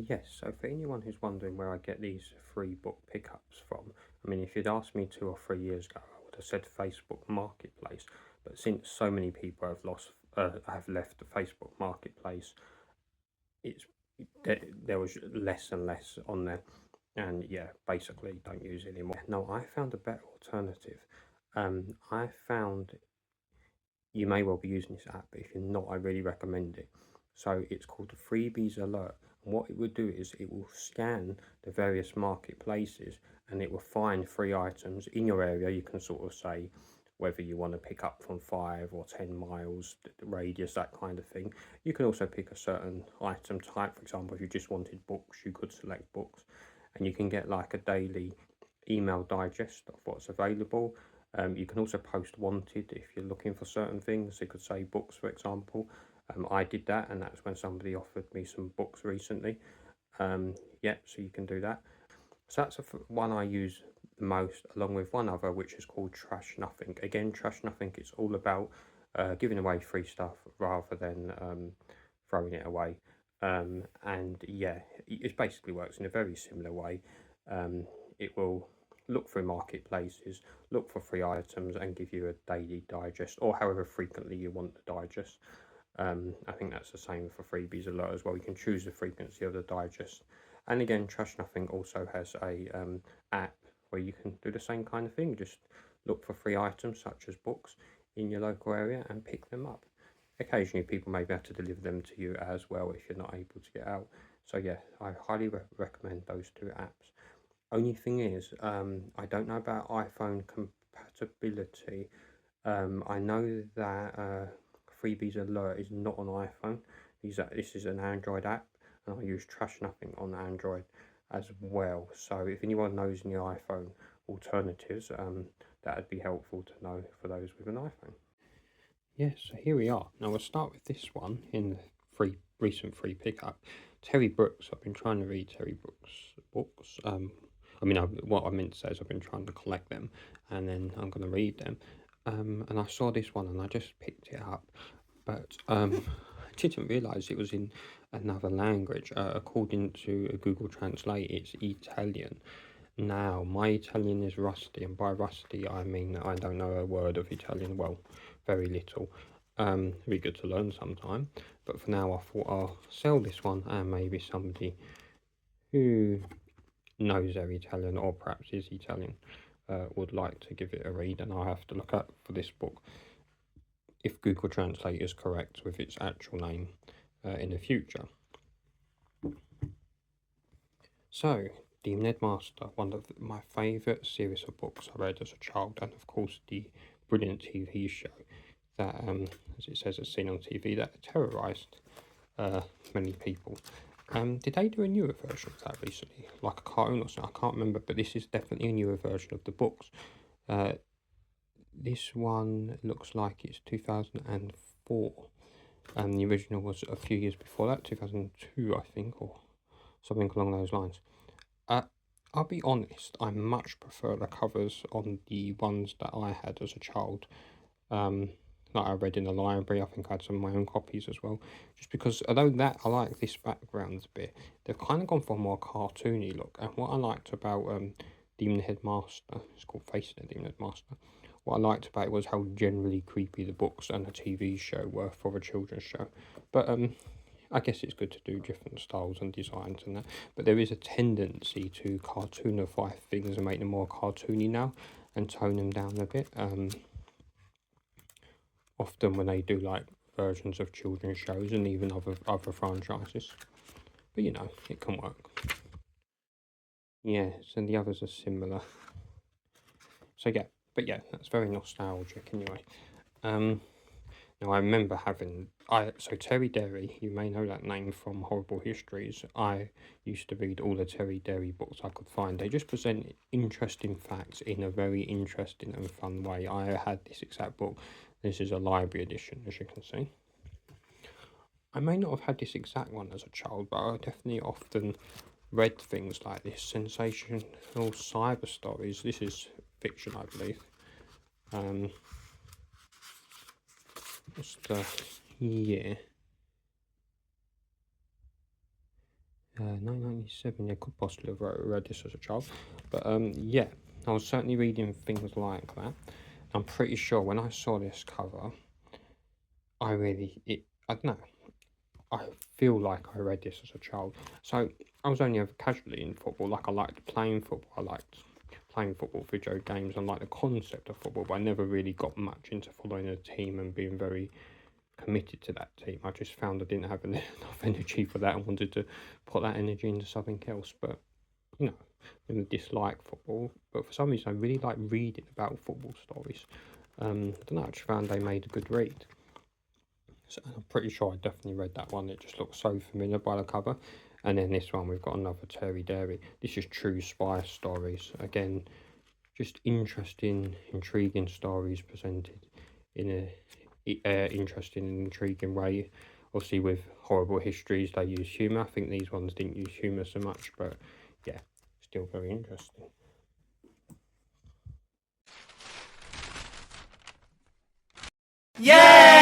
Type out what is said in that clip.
Yes, so for anyone who's wondering where I get these free book pickups from, I mean, if you'd asked me 2 or 3 years ago, I would have said Facebook Marketplace. But since so many people have left the Facebook Marketplace, it's there was less and less on there, and yeah, basically don't use it anymore. No, I found a better alternative. I found you may well be using this app, but if you're not, I really recommend it. So it's called Freebies Alert. And what it will do is it will scan the various marketplaces and it will find free items in your area. You can sort of say whether you want to pick up from 5 or 10 miles radius, that kind of thing. You can also pick a certain item type. For example, if you just wanted books, you could select books, and you can get like a daily email digest of what's available. You can also post wanted if you're looking for certain things. You could say books, for example. I did that, and that's when somebody offered me some books recently. Yeah, so you can do that. So that's one I use the most, along with one other, which is called Trash Nothing. Again, Trash Nothing, it's all about giving away free stuff rather than throwing it away. And yeah, it basically works in a very similar way. It will look through marketplaces, look for free items, and give you a daily digest, or however frequently you want the digest. I think that's the same for Freebies Alert as well. You can choose the frequency of the digest. And again, Trash Nothing also has a app where you can do the same kind of thing. Just look for free items such as books in your local area and pick them up. Occasionally, people may be able to deliver them to you as well if you're not able to get out. So yeah, I highly recommend those two apps. Only thing is, I don't know about iPhone compatibility. I know that Freebies Alert is not on iPhone. This is an Android app, and I use Trash Nothing on Android as well. So if anyone knows any iPhone alternatives, that would be helpful to know for those with an iPhone. Yes, so here we are. Now we'll start with this one in the recent free pickup. Terry Brooks. I've been trying to read Terry Brooks books. What I meant to say is I've been trying to collect them, and then I'm going to read them. And I saw this one and I just picked it up, but I didn't realise it was in another language. According to Google Translate, it's Italian. Now, my Italian is rusty, and by rusty I mean I don't know a word of Italian, well, very little. It'd be good to learn sometime, but for now I thought I'll sell this one, and maybe somebody who knows their Italian, or perhaps is Italian, would like to give it a read, and I'll have to look up for this book if Google Translate is correct with its actual name in the future. So, Demon Headmaster, one of my favourite series of books I read as a child, and of course the brilliant TV show that, as it says, is seen on TV, that terrorised many people. Did they do a newer version of that recently, like a cartoon or something? I can't remember, but this is definitely a newer version of the books. This one looks like it's 2004, and the original was a few years before that, 2002, I think, or something along those lines. I'll be honest, I much prefer the covers on the ones that I had as a child. That I read in the library. I think I had some of my own copies as well. Just because, although that I like this background a bit, they've kind of gone for a more cartoony look. And what I liked about Demon Headmaster, it's called Face the Demon Headmaster. What I liked about it was how generally creepy the books and the TV show were for a children's show. But I guess it's good to do different styles and designs and that, but there is a tendency to cartoonify things and make them more cartoony now and tone them down a bit. Often when they do like versions of children's shows and even other franchises, but you know, it can work. Yes, and the others are similar. So yeah, but yeah, that's very nostalgic anyway. Now I remember having, so Terry Derry, you may know that name from Horrible Histories. I used to read all the Terry Derry books I could find. They just present interesting facts in a very interesting and fun way. I had this exact book. This is a library edition, as you can see. I may not have had this exact one as a child, but I definitely often read things like this, sensational cyber stories. This is fiction, I believe. What's the year? 1997, yeah, could possibly have read this as a child. But yeah, I was certainly reading things like that. I'm pretty sure when I saw this cover, I don't know, I feel like I read this as a child. So I was only ever casually in football. Like, I liked playing football, I liked playing football video games, and like the concept of football, but I never really got much into following a team and being very committed to that team. I just found I didn't have enough energy for that and wanted to put that energy into something else. But you know, I didn't dislike football, but for some reason I really like reading about football stories. I don't know, I just found they made a good read. So I'm pretty sure I definitely read that one. It just looks so familiar by the cover. And then this one, we've got another Terry Dairy. This is True Spy Stories. Again, just interesting, intriguing stories presented in a interesting and intriguing way. Obviously, with horrible histories, they use humour. I think these ones didn't use humour so much, but yeah, still very interesting. Yay!